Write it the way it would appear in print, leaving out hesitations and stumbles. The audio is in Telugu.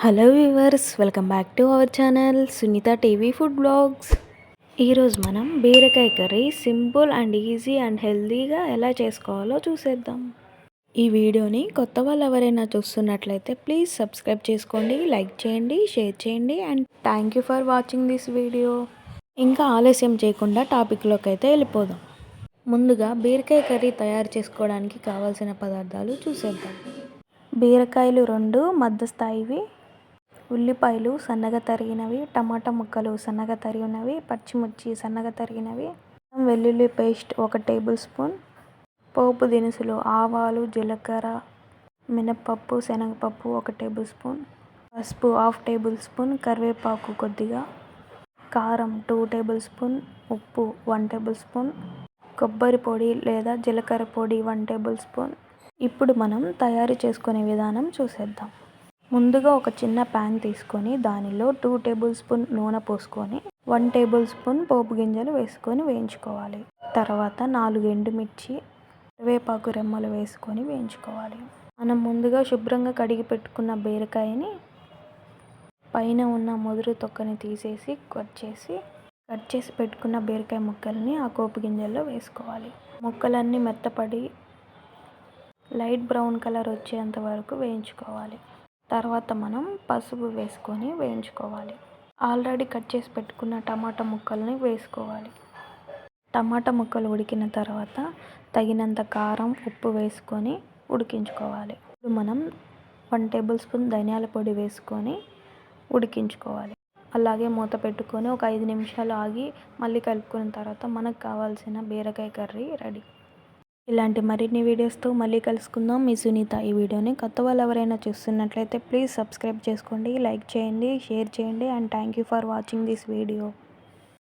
Hello viewers, welcome back to our channel Sunitha TV food blogs. ఈరోజు మనం బీరకాయ curry simple and easy and హెల్తీగా ఎలా చేసుకోవాలో చూసేద్దాం. ఈ వీడియోని కొత్త వాళ్ళు ఎవరైనా చూస్తున్నట్లయితే ప్లీజ్ సబ్స్క్రైబ్ చేసుకోండి, లైక్ చేయండి, షేర్ చేయండి and thank you for watching this video. ఇంకా ఆలస్యం చేయకుండా టాపిక్లోకి అయితే వెళ్ళిపోదాం. ముందుగా బీరకాయ కర్రీ తయారు చేసుకోవడానికి కావాల్సిన పదార్థాలు చూసేద్దాం. బీరకాయలు 2 మధ్యస్థాయివి, ఉల్లిపాయలు సన్నగా తరిగినవి, టమాటా ముక్కలు సన్నగా తరిగినవి, పచ్చిమిర్చి సన్నగా తరిగినవి, వెల్లుల్లి పేస్ట్ 1 టేబుల్ స్పూన్, పోపు దినుసులు ఆవాలు, జీలకర్ర, మినప్పప్పు, శనగపప్పు 1 టేబుల్ స్పూన్, పసుపు 1/2 టేబుల్ స్పూన్, కరివేపాకు కొద్దిగా, కారం 2 టేబుల్ స్పూన్, ఉప్పు 1 టేబుల్ స్పూన్, కొబ్బరి పొడి లేదా జీలకర్ర పొడి 1 టేబుల్ స్పూన్. ఇప్పుడు మనం తయారు చేసుకునే విధానం చూసేద్దాం. ముందుగా ఒక చిన్న ప్యాన్ తీసుకొని దానిలో 2 టేబుల్ స్పూన్ నూనె పోసుకొని 1 టేబుల్ స్పూన్ పోపు గింజలు వేసుకొని వేయించుకోవాలి. తర్వాత 4 ఎండుమిర్చి, కరివేపాకు రెమ్మలు వేసుకొని వేయించుకోవాలి. మనం ముందుగా శుభ్రంగా కడిగి పెట్టుకున్న బీరకాయని పైన ఉన్న ముదురు తొక్కని తీసేసి కట్ చేసి పెట్టుకున్న బీరకాయ ముక్కల్ని ఆ పోపు గింజల్లో వేసుకోవాలి. ముక్కలన్నీ మెత్తపడి లైట్ బ్రౌన్ కలర్ వచ్చేంత వరకు వేయించుకోవాలి. తర్వాత మనం పసుపు వేసుకొని వేయించుకోవాలి. ఆల్రెడీ కట్ చేసి పెట్టుకున్న టమాటా ముక్కల్ని వేసుకోవాలి. టమాటా ముక్కలు ఉడికిన తర్వాత తగినంత కారం, ఉప్పు వేసుకొని ఉడికించుకోవాలి. ఇప్పుడు మనం 1 టేబుల్ స్పూన్ ధనియాల పొడి వేసుకొని ఉడికించుకోవాలి. అలాగే మూత పెట్టుకొని ఒక 5 నిమిషాలు ఆగి మళ్ళీ కలుపుకున్న తర్వాత మనకు కావాల్సిన బీరకాయ కర్రీ రెడీ. ఇలాంటి మరిన్ని వీడియోస్తో మళ్ళీ కలుసుకుందాం. మీ సునీత. ఈ వీడియోని కొత్త వాళ్ళు ఎవరైనా చూస్తున్నట్లయితే ప్లీజ్ సబ్స్క్రైబ్ చేసుకోండి, లైక్ చేయండి, షేర్ చేయండి and thank you for watching this video.